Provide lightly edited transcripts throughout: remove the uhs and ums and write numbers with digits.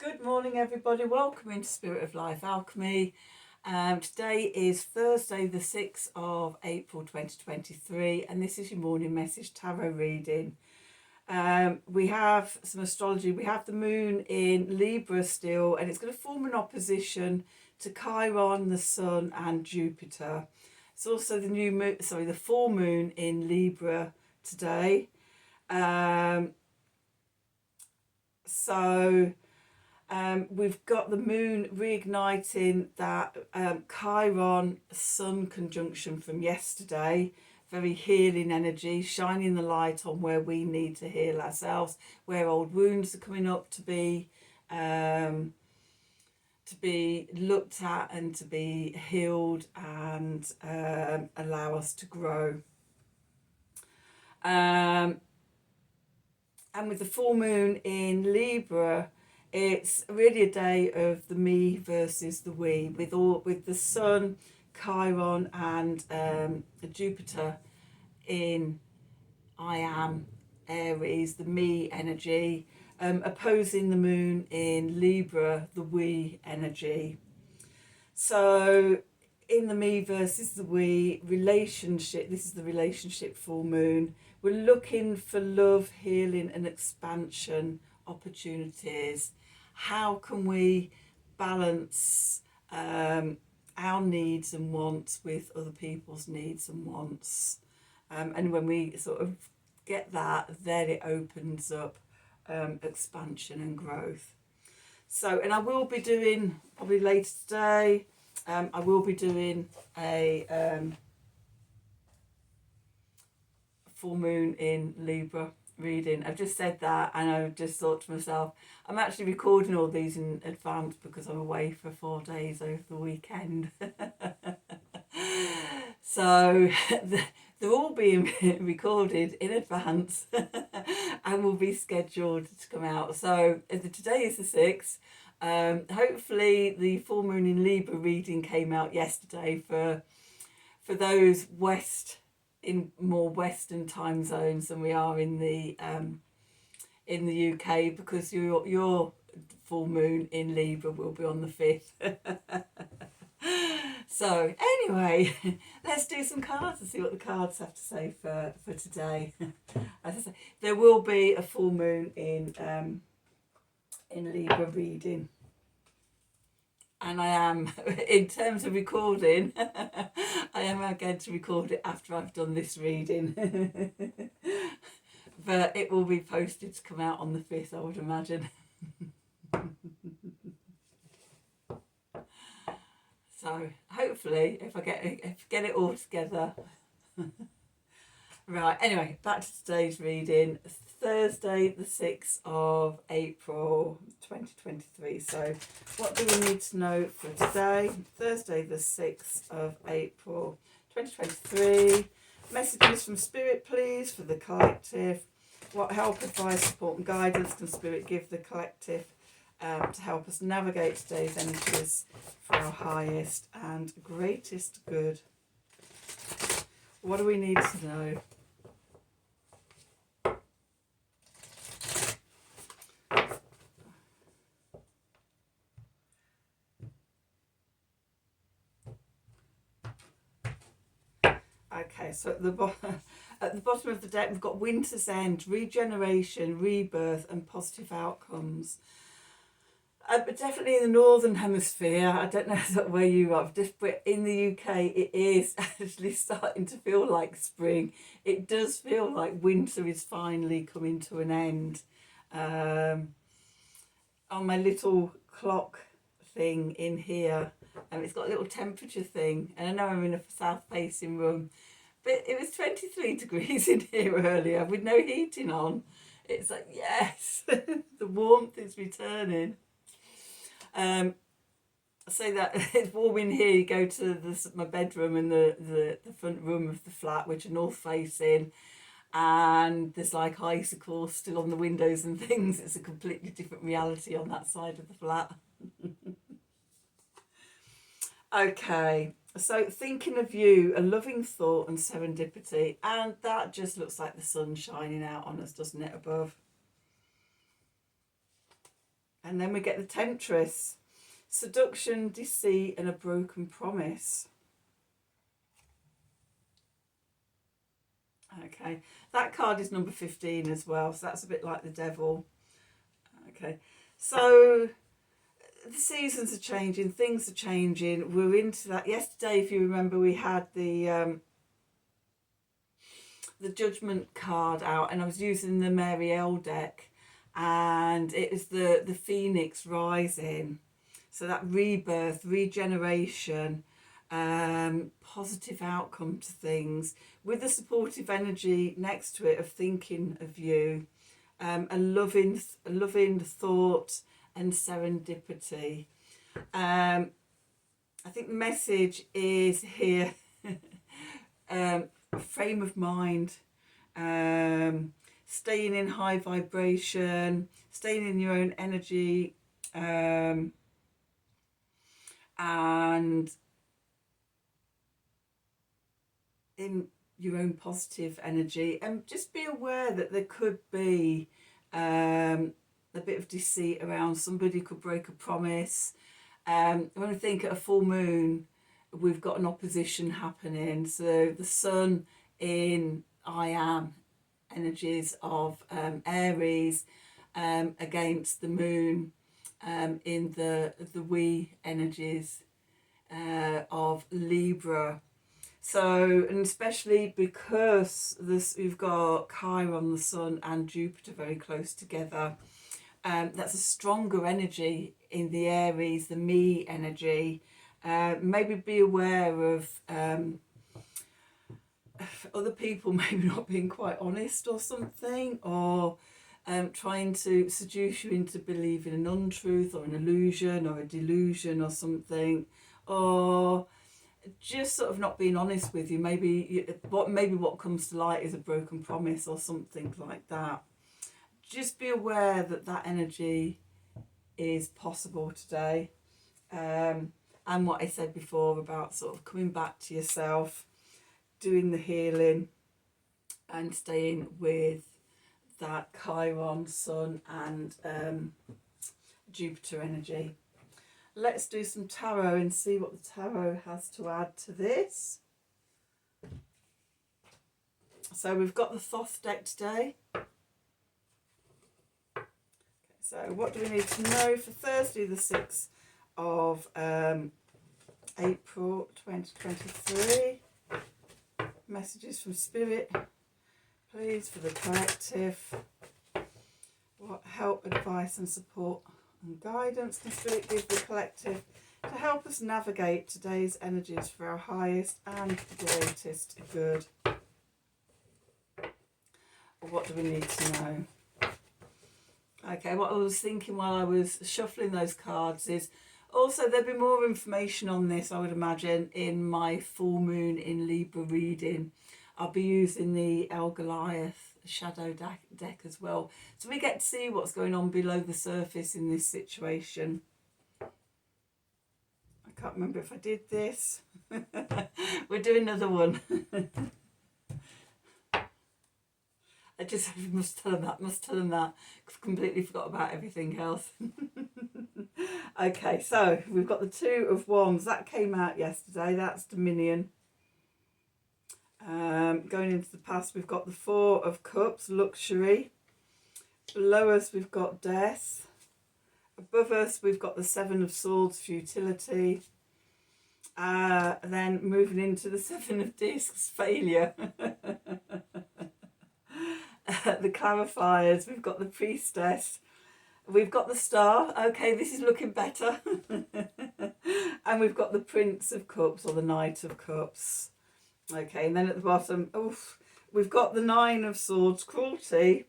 Good morning, everybody. Welcome into Spirit of Life Alchemy. Today is Thursday, the 6th of April 2023, and this is your morning message tarot reading. We have some astrology. We have the moon in Libra still, and it's going to form an opposition to Chiron, the Sun, and Jupiter. It's also the the full moon in Libra today. We've got the moon reigniting that Chiron Sun conjunction from yesterday. Very healing energy, shining the light on where we need to heal ourselves, where old wounds are coming up to be looked at and to be healed and allow us to grow. And with the full moon in Libra, it's really a day of the me versus the we, with the Sun, Chiron, and Jupiter in I am Aries, the me energy, opposing the moon in Libra, the we energy. So in the me versus the we relationship, this is the relationship full moon. We're looking for love, healing, and expansion opportunities. How can we balance our needs and wants with other people's needs and wants? And when we sort of get that, then it opens up expansion and growth. So, and I will be doing, probably later today, I will be doing a full moon in Libra reading. I've just said that, and I've just thought to myself, I'm actually recording all these in advance because I'm away for 4 days over the weekend. So they're all being recorded in advance and will be scheduled to come out. So today is the 6th. Hopefully the full moon in Libra reading came out yesterday for those in more Western time zones than we are in the UK, because your full moon in Libra will be on the 5th. So anyway, let's do some cards and see what the cards have to say for today. As I say, there will be a full moon in Libra reading. And I am, in terms of recording, I am going to record it after I've done this reading. But it will be posted to come out on the 5th, I would imagine. So hopefully, if I get it all together. Right, anyway, back to today's reading. Thursday, the 6th of April 2023. So what do we need to know for today? Thursday, the 6th of April 2023. Messages from Spirit, please, for the collective. What help, advice, support and guidance can Spirit give the collective to help us navigate today's energies for our highest and greatest good? What do we need to know? Okay, so at the bottom of the deck, we've got Winter's End, regeneration, rebirth, and positive outcomes. But definitely in the Northern Hemisphere, I don't know where you are, but in the UK, it is actually starting to feel like spring. It does feel like winter is finally coming to an end. On my little clock thing in here, it's got a little temperature thing, and I know I'm in a south-facing room, but it was 23 degrees in here earlier with no heating on. It's like, yes, the warmth is returning. So that it's warm in here. You go to my bedroom and the front room of the flat, which are north facing, and there's like icicles still on the windows and things. It's a completely different reality on that side of the flat. Okay, so thinking of you, a loving thought and serendipity, and that just looks like the sun shining out on us, doesn't it, above? And then we get the Temptress. Seduction, deceit, and a broken promise. Okay, that card is number 15 as well, so that's a bit like the Devil. Okay, so the seasons are changing, things are changing. We're into that. Yesterday, if you remember, we had the Judgment card out, and I was using the Mary L deck, and it was the Phoenix rising. So that rebirth, regeneration, positive outcome to things, with the supportive energy next to it of thinking of you, a loving thought and serendipity. I think the message is here, frame of mind, staying in high vibration, staying in your own energy, and in your own positive energy, and just be aware that there could be a bit of deceit around. Somebody could break a promise. When I think at a full moon, we've got an opposition happening. So the sun in I am energies of Aries against the moon in the we energies of Libra. So, and especially because we've got Chiron, the sun, and Jupiter very close together, that's a stronger energy in the Aries, the me energy. Maybe be aware of other people maybe not being quite honest or something, or trying to seduce you into believing an untruth or an illusion or a delusion or something, or just sort of not being honest with you. Maybe what comes to light is a broken promise or something like that. Just be aware that that energy is possible today. And what I said before about sort of coming back to yourself, doing the healing, and staying with that Chiron, Sun, and Jupiter energy. Let's do some tarot and see what the tarot has to add to this. So we've got the Thoth deck today. Okay, so what do we need to know for Thursday the 6th of April 2023? Messages from Spirit, please, for the collective. What help, advice and support and guidance can Spirit give the collective to help us navigate today's energies for our highest and greatest good? What do we need to know? Okay, what I was thinking while I was shuffling those cards is also there'll be more information on this, I would imagine, in my full moon in Libra reading. I'll be using the El Goliath shadow deck as well, so we get to see what's going on below the surface in this situation. I can't remember if I did this. We'll do another one. I just must tell them that. Completely forgot about everything else. Okay, so we've got the Two of Wands. That came out yesterday. That's Dominion. Going into the past, we've got the Four of Cups, luxury. Below us, we've got death. Above us, we've got the Seven of Swords, futility. Then moving into the Seven of Discs, failure. The clarifiers, we've got the Priestess. We've got the Star. Okay, this is looking better. And we've got the Prince of Cups, or the Knight of Cups. Okay, and then at the bottom, we've got the Nine of Swords, cruelty.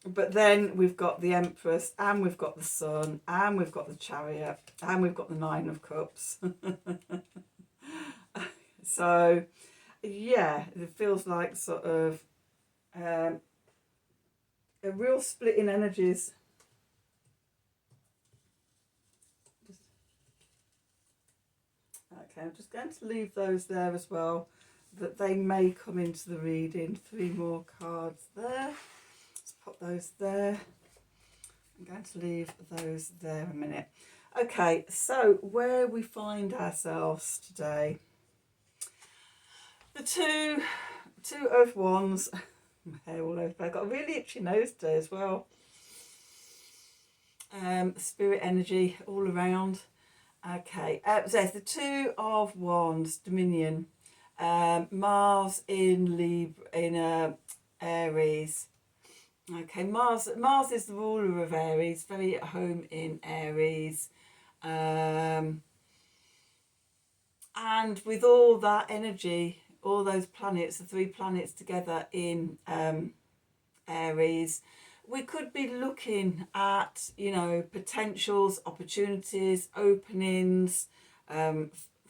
But then we've got the Empress, and we've got the Sun, and we've got the Chariot, and we've got the Nine of Cups. So, yeah, it feels like sort of a real split in energies. Okay, I'm just going to leave those there as well, that they may come into the reading. 3 more cards there. Let's pop those there. I'm going to leave those there a minute. Okay, so where we find ourselves today, the two of wands. My hair all over. I've got a really itchy nose today as well. Spirit energy all around. Okay, so there's the two of wands, Dominion, Mars in Libra, in Aries. Okay, Mars is the ruler of Aries, very at home in Aries. And with all that energy, all those planets, the three planets together in Aries, we could be looking at, potentials, opportunities, openings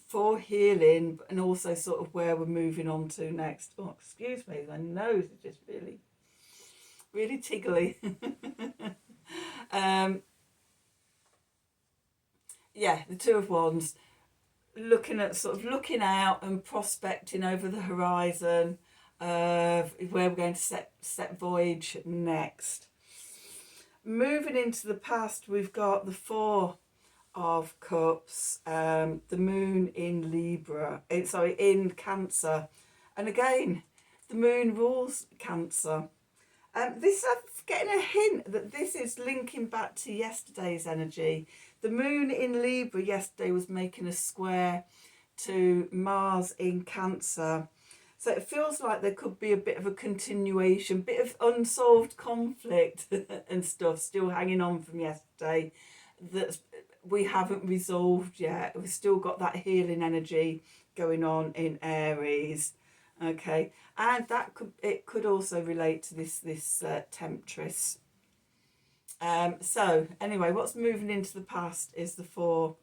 for healing, and also sort of where we're moving on to next. Oh, excuse me, my nose is just really, really tickly. Yeah, the Two of Wands, looking looking out and prospecting over the horizon of where we're going to set voyage next. Moving into the past, we've got the Four of Cups, the Moon in Libra, in Cancer, and again, the Moon rules Cancer. I'm getting a hint that this is linking back to yesterday's energy. The Moon in Libra yesterday was making a square to Mars in Cancer. So it feels like there could be a bit of a continuation, bit of unsolved conflict and stuff still hanging on from yesterday that we haven't resolved yet. We've still got that healing energy going on in Aries. Okay, and it could also relate to this temptress. So anyway, what's moving into the past is the Four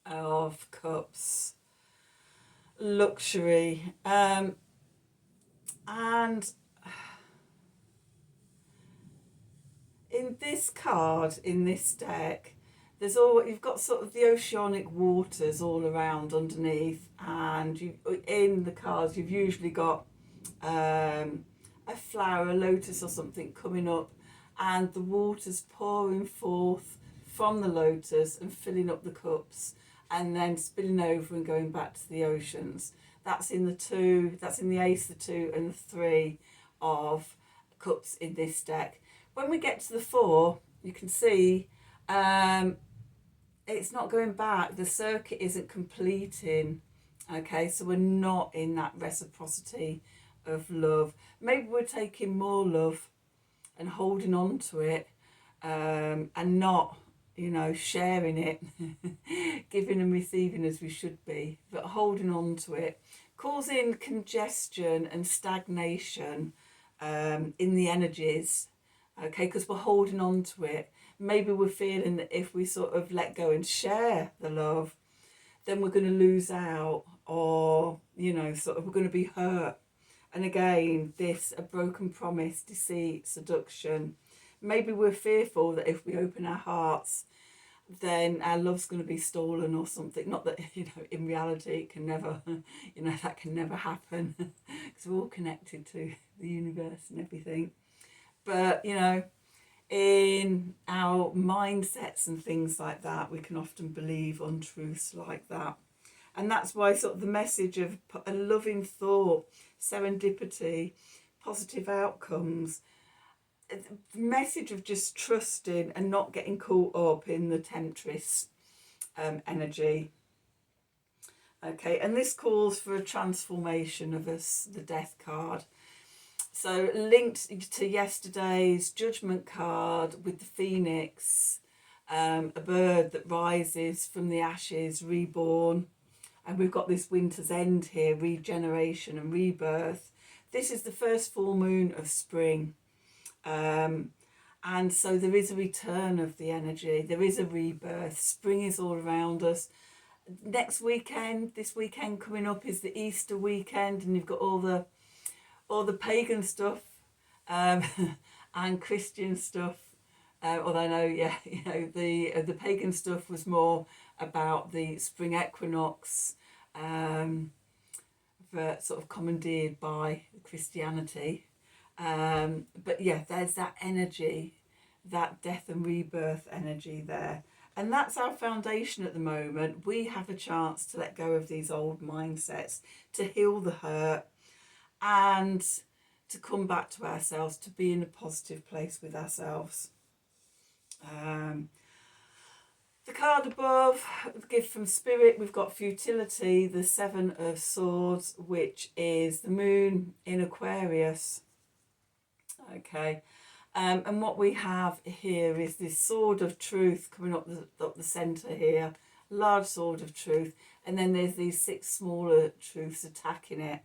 of Cups, luxury, and in this card, in this deck, you've got sort of the oceanic waters all around underneath, and in the cards you've usually got a flower, a lotus or something coming up, and the water's pouring forth from the lotus and filling up the cups and then spilling over and going back to the oceans. That's in the Ace, the Two and the Three of Cups in this deck. When we get to the Four, you can see it's not going back. The circuit isn't completing. Okay, so we're not in that reciprocity of love. Maybe we're taking more love and holding on to it, and not, sharing it, giving and receiving as we should be, but holding on to it, causing congestion and stagnation in the energies. Okay, because we're holding on to it. Maybe we're feeling that if we sort of let go and share the love, then we're going to lose out, or we're going to be hurt. And again, a broken promise, deceit, seduction. Maybe we're fearful that if we open our hearts, then our love's going to be stolen or something. Not that, in reality it can never, that can never happen, because we're all connected to the universe and everything. But, in our mindsets and things like that, we can often believe untruths like that. And that's why sort of the message of a loving thought, serendipity, positive outcomes, the message of just trusting and not getting caught up in the temptress energy. Okay, and this calls for a transformation of us, the Death card. So linked to yesterday's Judgment card with the Phoenix, a bird that rises from the ashes, reborn. And we've got this winter's end here, regeneration and rebirth. This is the first full moon of spring. And so there is a return of the energy. There is a rebirth. Spring is all around us. This weekend coming up is the Easter weekend, and you've got all the pagan stuff and Christian stuff. Although I know, the pagan stuff was more about the spring equinox, sort of commandeered by Christianity. But yeah, there's that energy that death and rebirth energy there. And that's our foundation at the moment. We have a chance to let go of these old mindsets, to heal the hurt, and to come back to ourselves, to be in a positive place with ourselves. The card above, the gift from Spirit, we've got futility, the Seven of Swords, which is the moon in Aquarius. Okay. And what we have here is this sword of truth coming up the centre here, large sword of truth, and then there's these 6 smaller truths attacking it.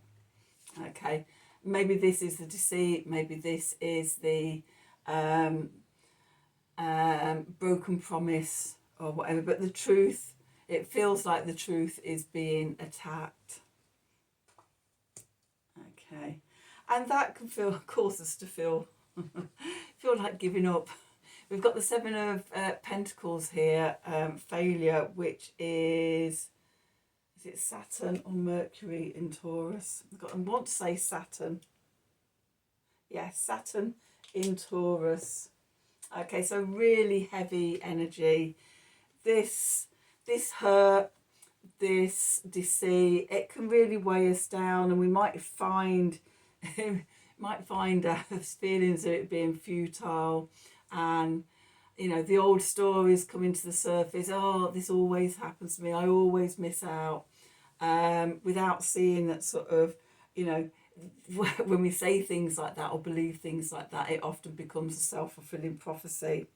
Okay, maybe this is the deceit, maybe this is the broken promise or whatever, but the truth, it feels like the truth is being attacked. Okay, and that can cause us to feel like giving up. We've got the 7 of Pentacles here, failure, which is it Saturn or Mercury in Taurus? I want to say Saturn. Yes, Saturn in Taurus. Okay, so really heavy energy. This hurt, this deceit, it can really weigh us down, and we might find our feelings of it being futile, and the old stories coming to the surface. Oh, this always happens to me, I always miss out, without seeing that sort of, when we say things like that or believe things like that, it often becomes a self-fulfilling prophecy.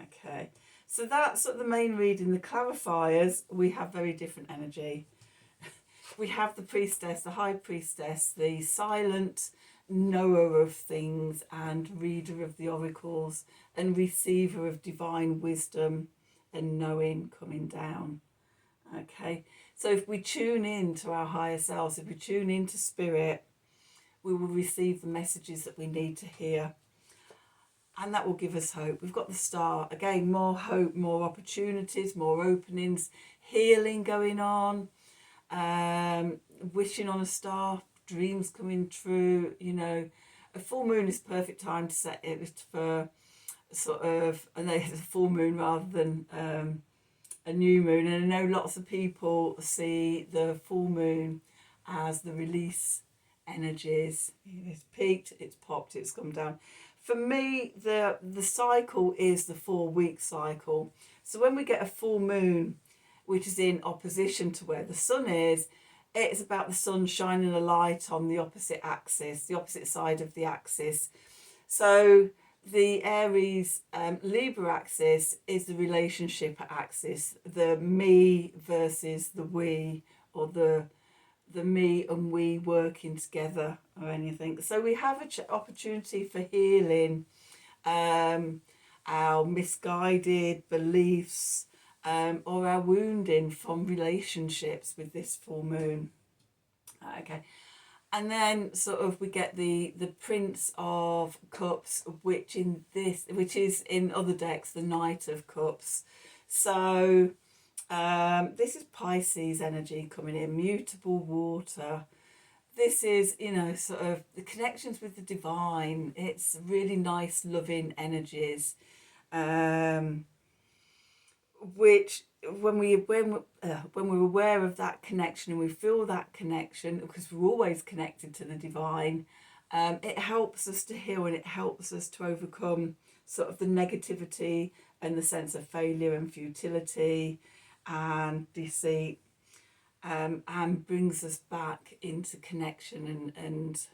Okay, so that's sort of the main reading. The clarifiers, we have very different energy. We have the priestess, the high priestess, the silent knower of things and reader of the oracles and receiver of divine wisdom and knowing coming down. Okay, so if we tune in to our higher selves, if we tune into spirit, we will receive the messages that we need to hear, and that will give us hope. We've got the star again, more hope, more opportunities, more openings, healing going on, wishing on a star, dreams coming true. A full moon is perfect time to set it for sort of, and it's a full moon rather than a new moon. And I know lots of people see the full moon as the release energies. It's peaked, it's popped, it's come down. For me, the cycle is the 4-week cycle. So when we get a full moon, which is in opposition to where the sun is, it's about the sun shining a light on the opposite axis, the opposite side of the axis. So the Aries Libra axis is the relationship axis, the me versus the we, or the me and we working together or anything. So we have an opportunity for healing our misguided beliefs, or our wounding from relationships with this full moon. Okay, and then sort of we get the Prince of Cups, which is in other decks the Knight of Cups. So this is Pisces energy coming in, mutable water. This is, sort of the connections with the divine. It's really nice, loving energies, which when we're aware of that connection and we feel that connection, because we're always connected to the divine, it helps us to heal, and it helps us to overcome sort of the negativity and the sense of failure and futility and deceit, and brings us back into connection and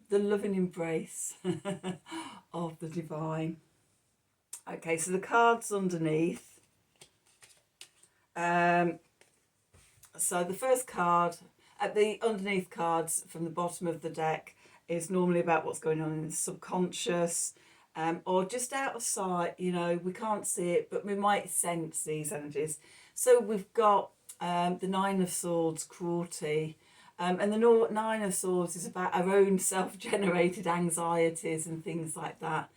the loving embrace of the divine. Okay, so the cards underneath. So the first card, at the underneath cards from the bottom of the deck, is normally about what's going on in the subconscious, or just out of sight. We can't see it, but we might sense these energies. So we've got the Nine of Swords, cruelty, and the Nine of Swords is about our own self-generated anxieties and things like that.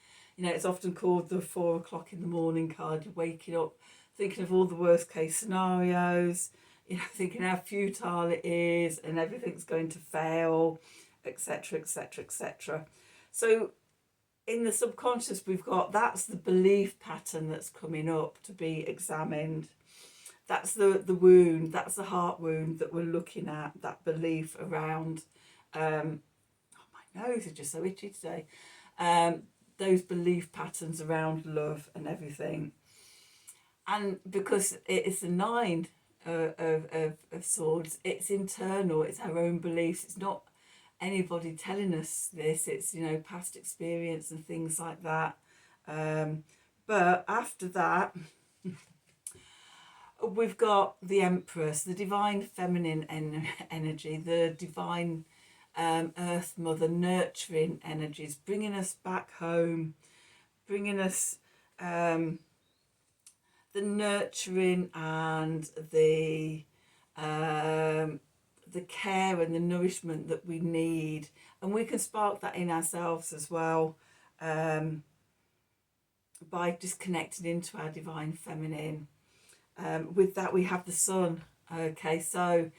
It's often called the 4 o'clock in the morning card. You're waking up thinking of all the worst case scenarios, thinking how futile it is and everything's going to fail, etc., etc., etc. So in the subconscious, we've got, that's the belief pattern that's coming up to be examined. That's the wound, that's the heart wound that we're looking at, that belief around, oh, my nose is just so itchy today, those belief patterns around love and everything. And because it is the nine of swords, it's internal, it's our own beliefs, it's not anybody telling us this, it's, you know, past experience and things like that. But after that, we've got the Empress, the divine feminine energy, the divine Earth Mother nurturing energies, bringing us back home, bringing us the nurturing and the care and the nourishment that we need, and we can spark that in ourselves as well, by just connecting into our divine feminine. With that, we have the sun. Okay, so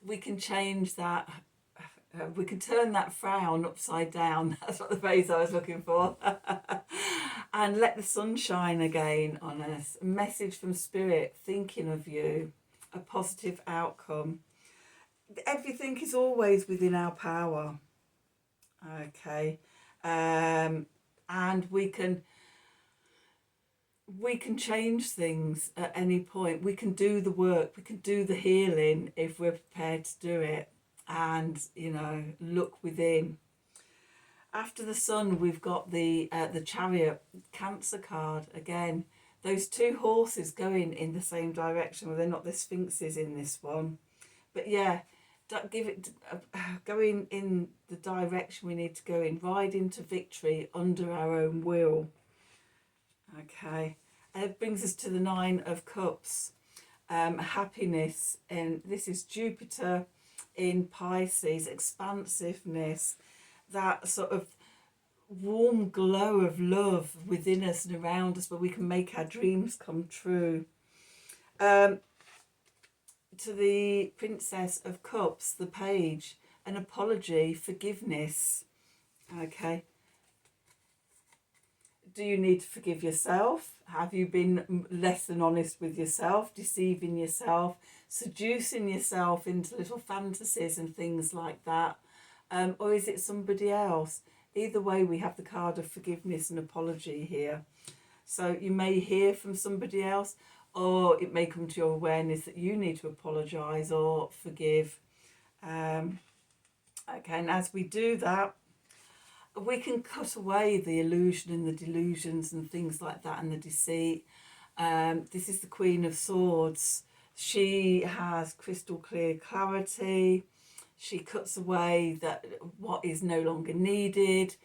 we can change that. We can turn that frown upside down. That's what the phrase I was looking for. And let the sun shine again on us. A message from Spirit, thinking of you, a positive outcome. Everything is always within our power. Okay, and we can change things at any point. We can do the work, we can do the healing if we're prepared to do it, and, you know, look within. After the sun, we've got the Chariot, Cancer card again. Those two horses going in the same direction. Well, they're not the sphinxes in this one, but yeah, going in the direction we need to go in, ride into victory under our own will. Okay, and it brings us to the Nine of Cups, happiness, and this is Jupiter in Pisces, expansiveness, that sort of warm glow of love within us and around us, where we can make our dreams come true. To the Princess of Cups, the Page, an apology, forgiveness. Okay, do you need to forgive yourself? Have you been less than honest with yourself, deceiving yourself, seducing yourself into little fantasies and things like that? Or is it somebody else? Either way, we have the card of forgiveness and apology here. So you may hear from somebody else, or it may come to your awareness that you need to apologise or forgive. Okay, and as we do that, we can cut away the illusion and the delusions and things like that, and the deceit. This is the Queen of Swords. She has crystal clear clarity. She cuts away what is no longer needed,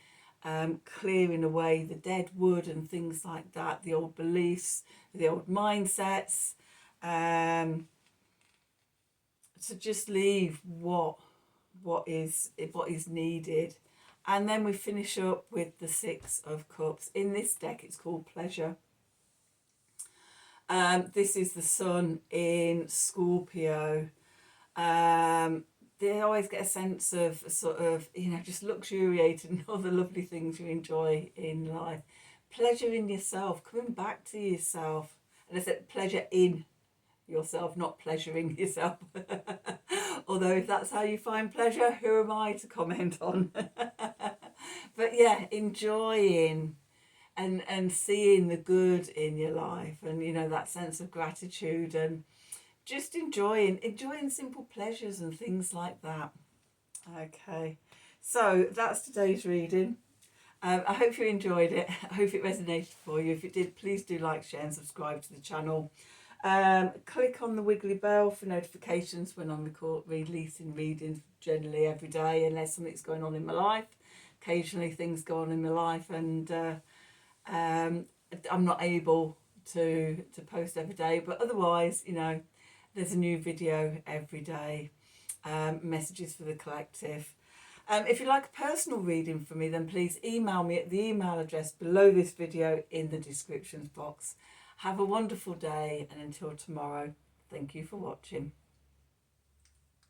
clearing away the dead wood and things like that, the old beliefs, the old mindsets, to just leave what is needed. And then we finish up with the Six of Cups. In this deck, it's called Pleasure. This is the Sun in Scorpio. They always get a sense of sort of, you know, just luxuriating all the lovely things you enjoy in life. Pleasure in yourself, coming back to yourself. And I said pleasure in yourself, not pleasuring yourself. Although if that's how you find pleasure, who am I to comment on? But yeah, enjoying and seeing the good in your life, and, you know, that sense of gratitude, and just enjoying simple pleasures and things like that. Okay, so that's today's reading. I hope you enjoyed it. I hope it resonated for you. If it did, please do like, share and subscribe to the channel. Click on the wiggly bell for notifications when I'm releasing readings, generally every day, unless something's going on in my life. Occasionally things go on in my life, and I'm not able to post every day, but otherwise, you know, there's a new video every day. Messages for the collective. If you'd like a personal reading from me, then please email me at the email address below this video in the descriptions box. Have a wonderful day, and until tomorrow, thank you for watching.